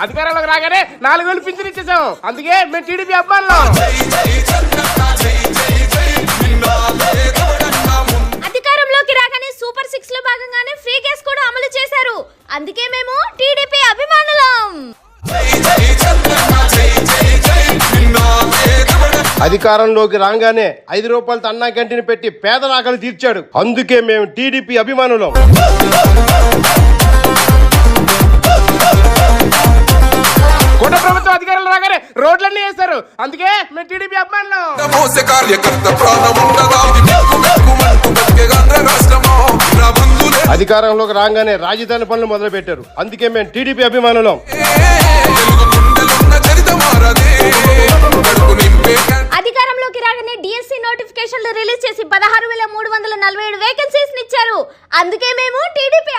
అధికారంలోకి రాగానే 4,000 పింఛన్ ఇచ్చేసాం. అందుకే మేము టీడీపీ అభిమానులు. అధికారంలోకి రాగానే సూపర్ 6 లో భాగంగానే ఫ్రీ గ్యాస్ కూడా అమలు చేశారు. అందుకే మేము టీడీపీ అభిమానులం. అధికారంలోకి రాగానే 5 రూపాయలతో అన్నా క్యాంటీన్ పెట్టి పేదల ఆకలి తీర్చాడు. అందుకే మేము టీడీపీ అభిమానులం. కూట ప్రభుత్వం అధికారంలో రాగానే రోడ్లన్నీ వేశారు. అందుకే మేము టీడీపీ అభిమానులం. అధికారంలోకి రాగానే రాజధాని పనులు మొదలు పెట్టారు. అందుకే మేము టీడీపీ అభిమానులం. అధికారంలోకి రాగానే డిఎస్సి నోటిఫికేషన్లు రిలీజ్ చేసి 16,347 వేకెన్సీస్ ఇచ్చారు. అందుకే మేము టీడీపీ